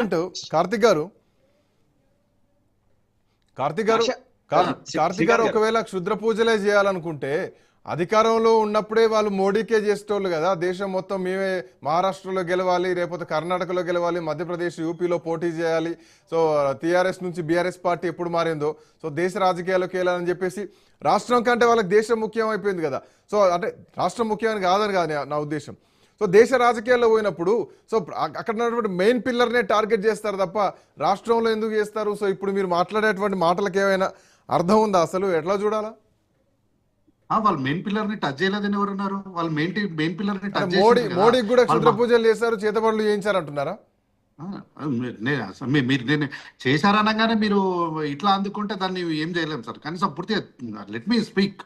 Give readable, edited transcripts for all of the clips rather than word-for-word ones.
కార్తిక్ గారు కార్తిక్ గారు కార్తిక్ గారు ఒకవేళ క్షుద్ర పూజలే చేయాలనుకుంటే అధికారంలో ఉన్నప్పుడే వాళ్ళు మోడీకే చేసేటోళ్ళు కదా. దేశం మొత్తం మేమే మహారాష్ట్రలో గెలవాలి, లేకపోతే కర్ణాటకలో గెలవాలి, మధ్యప్రదేశ్ యూపీలో పోటీ చేయాలి. సో టీఆర్ఎస్ నుంచి బీఆర్ఎస్ పార్టీ ఎప్పుడు మారిందో, సో దేశ రాజకీయాల్లోకి వెళ్ళాలని చెప్పేసి రాష్ట్రం కంటే వాళ్ళకి దేశం ముఖ్యం అయిపోయింది కదా. సో అంటే రాష్ట్రం ముఖ్యమని కాదని కాదు నా ఉద్దేశం. సో దేశ రాజకీయాల్లో పోయినప్పుడు సో అక్కడ ఉన్నటువంటి మెయిన్ పిల్లర్నే టార్గెట్ చేస్తారు తప్ప రాష్ట్రంలో ఎందుకు చేస్తారు? సో ఇప్పుడు మీరు మాట్లాడేటువంటి మాటలకు ఏమైనా అర్థం ఉందా? అసలు ఎట్లా చూడాలా? వాళ్ళు మెయిన్ పిల్లర్ ని టచ్ చేయలేదని ఎవరున్నారు? వాళ్ళు మెయిన్ పిల్లర్ ని టచ్ మోడీకి కూడా క్షుద్ర పూజలు చేశారు, చేతబడులు చేయించారంటున్నారా? నేను చేశారనగానే మీరు ఇట్లా అందుకుంటే దాన్ని ఏం చేయలేము సార్. కనీసం పూర్తిగా లెట్ మీ స్పీక్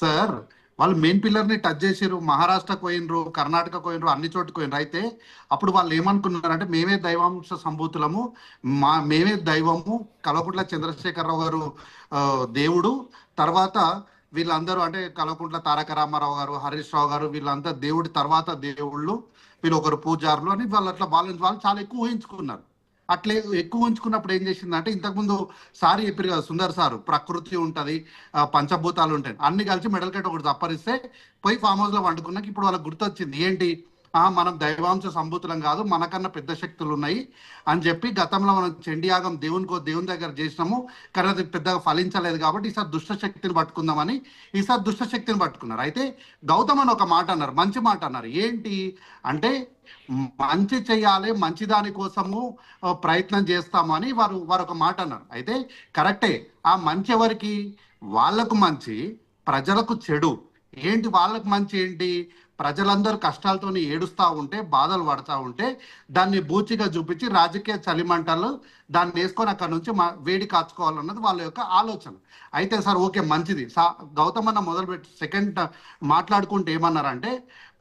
సార్. వాళ్ళు మెయిన్ పిల్లర్ ని టచ్ చేసారు, మహారాష్ట్రకు పోయినరు, కర్ణాటకకు పోయినరు, అన్ని చోటుకు పోయినరు. అయితే అప్పుడు వాళ్ళు ఏమనుకున్నారంటే మేమే దైవాంశ సంభూతులము, మేమే దైవము, కల్వకుంట్ల చంద్రశేఖరరావు గారు దేవుడు, తర్వాత వీళ్ళందరూ అంటే కల్వకుంట్ల తారక రామారావు గారు, హరీష్ రావు గారు, వీళ్ళంతా దేవుడి తర్వాత దేవుళ్ళు, వీళ్ళు ఒకరు పూజారులు అని వాళ్ళు అట్లా వాళ్ళు చాలా ఎక్కువ ఊహించుకున్నారు. అట్లే ఎక్కువ ఊహించుకున్నప్పుడు ఏం చేసిందంటే, ఇంతకుముందు సారి చెప్పారు కదా సుందర్ సారు, ప్రకృతి ఉంటది, పంచభూతాలు ఉంటాయి, అన్ని కలిసి మెడల్ కట్టి ఒకటి తప్పరిస్తే పోయి ఫామ్ హౌస్ లో వండుకున్నాక ఇప్పుడు వాళ్ళకి గుర్తొచ్చింది ఏంటి, మనం దైవాంశ సంభూతులం కాదు, మనకన్నా పెద్ద శక్తులు ఉన్నాయి అని చెప్పి గతంలో మనం చండీయాగం దేవుని దగ్గర చేసినాము, కానీ అది పెద్దగా ఫలించలేదు కాబట్టి ఈసారి దుష్ట శక్తిని పట్టుకుందామని ఈసారి దుష్ట శక్తిని పట్టుకున్నారు. అయితే గౌతమ్ అని ఒక మాట అన్నారు, మంచి మాట అన్నారు. ఏంటి అంటే మంచి చేయాలి, మంచి దాని కోసము ప్రయత్నం చేస్తామని వారు ఒక మాట అన్నారు. అయితే కరెక్టే, ఆ మంచి ఎవరికి? వాళ్ళకు మంచి, ప్రజలకు చెడు. ఏంటి వాళ్ళకు మంచి? ఏంటి? ప్రజలందరూ కష్టాలతో ఏడుస్తూ ఉంటే, బాధలు పడుతూ ఉంటే దాన్ని బూచిగా చూపించి రాజకీయ చలిమంటలు దాన్ని వేసుకొని అక్కడ నుంచి వేడి కాచుకోవాలన్నది వాళ్ళ యొక్క ఆలోచన. అయితే సార్ ఓకే మంచిది. గౌతమ్ అన్న మొదలుపెట్టి సెకండ్ మాట్లాడుకుంటే ఏమన్నారంటే,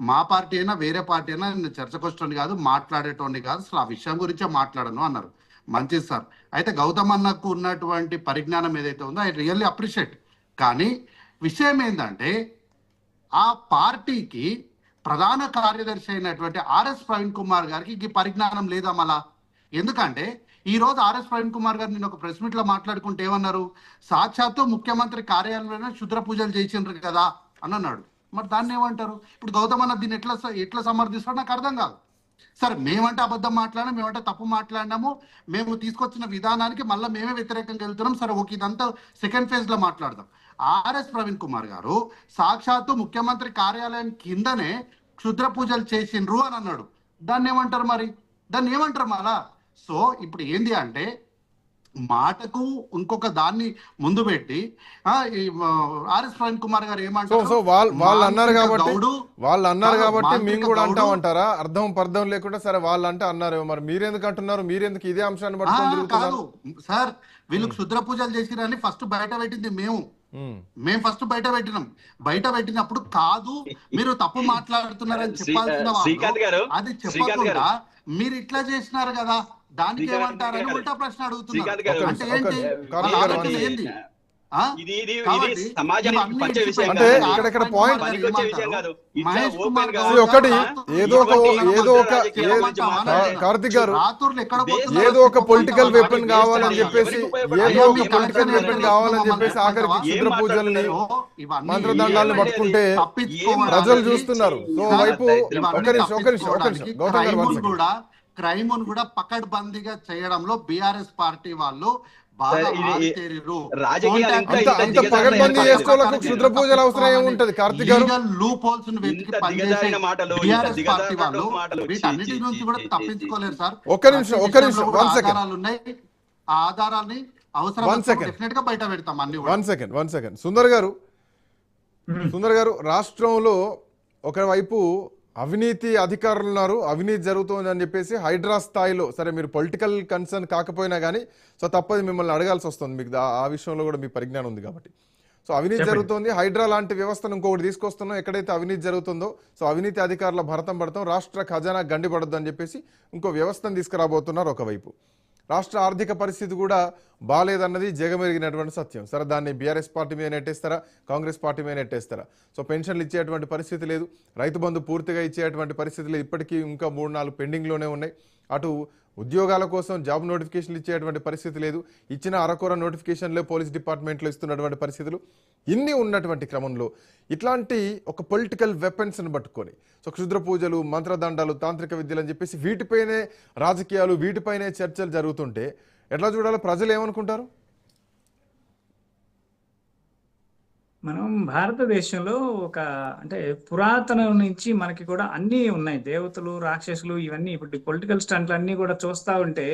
మా పార్టీ అయినా వేరే పార్టీ అయినా నేను చర్చకొచ్చేటోని కాదు, మాట్లాడేటోని కాదు, అసలు ఆ విషయం గురించే మాట్లాడను అన్నారు. మంచిది సార్. అయితే గౌతమ్ అన్నకు ఉన్నటువంటి పరిజ్ఞానం ఏదైతే ఉందో ఐ రియల్లీ అప్రిషియేట్. కానీ విషయం ఏంటంటే, ఆ పార్టీకి ప్రధాన కార్యదర్శి అయినటువంటి ఆర్ఎస్ ప్రవీణ్ కుమార్ గారికి ఈ పరిజ్ఞానం లేదా మళ్ళా? ఎందుకంటే ఈ రోజు ఆర్ఎస్ ప్రవీణ్ కుమార్ గారు నేను ఒక ప్రెస్ మీట్ లో మాట్లాడుకుంటే ఏమన్నారు, సాక్షాత్తు ముఖ్యమంత్రి కార్యాలయంలోనే క్షుద్ర పూజలు చేసిండ్రు కదా అని అన్నాడు. మరి దాన్ని ఏమంటారు? ఇప్పుడు గౌతమ్ అన్న దీన్ని ఎట్లా సమర్థిస్తాడో నాకు అర్థం కాదు. సరే మేమంటే అబద్ధం మాట్లాడినా, మేమంటే తప్పు మాట్లాడినాము, మేము తీసుకొచ్చిన విధానానికి మళ్ళీ మేమే వ్యతిరేకంగా వెళ్తున్నాం, సరే ఓకే ఇదంతా సెకండ్ ఫేజ్ లో మాట్లాడదాం. ఆర్ఎస్ ప్రవీణ్ కుమార్ గారు సాక్షాత్తు ముఖ్యమంత్రి కార్యాలయం కిందనే క్షుద్ర పూజలు చేసిండ్రు అని అన్నాడు. దాన్ని ఏమంటారు? మరి దాన్ని ఏమంటారు మళ్ళా? సో ఇప్పుడు ఏంది అంటే, మాటకు ఇంకొక దాన్ని ముందు పెట్టి ఆర్ఎస్ ప్రవీణ్ కుమార్ గారు ఏమంటారు, వాళ్ళు అన్నారు కాబట్టి మేము కూడా అంటామంటారా? అర్థం పర్థం లేకుండా సరే వాళ్ళు అంటే అన్నారు, మరి మీరెందుకు అంటున్నారు? మీరెందుకు ఇదే అంశాన్ని పట్టుకొని కాదు సార్, వీళ్ళు క్షుద్ర పూజలు చేసిరని ఫస్ట్ బయట పెట్టింది మేము ఫస్ట్ బయట పెట్టినాం. బయట పెట్టినప్పుడు కాదు మీరు తప్పు మాట్లాడుతున్నారని చెప్పాల్సిన వాళ్ళు అది చెప్పకుండా మీరు ఇట్లా చేసినారు కదా, దానికి ఏమంటారని ఉల్టా ప్రశ్న అడుగుతున్నారు. అంటే ఏంటి? ఏంది? ఒకటి ఏదో కార్తిక్ గారు ఏదో ఒక పొలిటికల్ వెపన్ కావాలని చెప్పేసి ఆఖరికి క్షుద్ర పూజల్ని మంత్రదండాలను పట్టుకుంటే ప్రజలు చూస్తున్నారు. సో వైపు ఒక నిమిషం గౌతమ్ గారు, క్రైమ్ కూడా పకడ్బందీగా చేయడంలో బిఆర్ఎస్ పార్టీ వాళ్ళు క్షుద్ర పూజలు అవసరం ఏముంటది? కార్తిక్ గారు లూప్ హోల్స్ వీటన్నిటి నుంచి కూడా తప్పించుకోలేరు సార్. ఒక నిమిషం ఆధారాలు ఉన్నాయి, ఆ ఆధారాన్ని అవసరం బయట పెడతాం అన్ని. వన్ సెకండ్ సుందర్ గారు, రాష్ట్రంలో ఒకవైపు అవినీతి అధికారులు ఉన్నారు, అవినీతి జరుగుతుంది అని చెప్పేసి హైడ్రా స్థాయిలో, సరే మీరు పొలిటికల్ కన్సర్న్ కాకపోయినా కానీ సో తప్పది మిమ్మల్ని అడగాల్సి వస్తుంది, మీకు ఆ విషయంలో కూడా మీ పరిజ్ఞానం ఉంది కాబట్టి. సో అవినీతి జరుగుతుంది, హైడ్రా లాంటి వ్యవస్థను ఇంకొకటి తీసుకొస్తున్నాం, ఎక్కడైతే అవినీతి జరుగుతుందో సో అవినీతి అధికారుల భరతం పడతాం, రాష్ట్ర ఖజానా గండిపడద్దు అని చెప్పేసి ఇంకో వ్యవస్థను తీసుకురాబోతున్నారు. ఒకవైపు రాష్ట్ర ఆర్థిక పరిస్థితి కూడా బాలేదన్నది జగమెరిగినటువంటి సత్యం. సరే దాన్ని బీఆర్ఎస్ పార్టీ మీద నెట్టేస్తారా, కాంగ్రెస్ పార్టీ మీద నెట్టేస్తారా? సో పెన్షన్లు ఇచ్చేటువంటి పరిస్థితి లేదు, రైతు బంధు పూర్తిగా ఇచ్చేటువంటి పరిస్థితి లేదు, ఇప్పటికీ ఇంకా 3-4 పెండింగ్లోనే ఉన్నాయి. అటు ఉద్యోగాల కోసం జాబ్ నోటిఫికేషన్లు ఇచ్చేటువంటి పరిస్థితి లేదు, ఇచ్చిన అరకొర నోటిఫికేషన్లే పోలీస్ డిపార్ట్మెంట్లో ఇస్తున్నటువంటి పరిస్థితులు ఇన్ని ఉన్నటువంటి క్రమంలో ఇట్లాంటి ఒక పొలిటికల్ వెపన్స్ని పట్టుకొని సో క్షుద్ర పూజలు, మంత్రదండాలు, తాంత్రిక విద్యలు అని చెప్పేసి వీటిపైనే రాజకీయాలు, వీటిపైనే చర్చలు జరుగుతుంటే ఎట్లా చూడాలో, ప్రజలు ఏమనుకుంటారు? మనం భారతదేశంలో ఒక అంటే పురాతనం నుంచి మనకి కూడా అన్నీ ఉన్నాయి. దేవతలు, రాక్షసులు ఇవన్నీ ఇప్పుడు పొలిటికల్ స్టంట్లు అన్నీ కూడా చూస్తా ఉంటే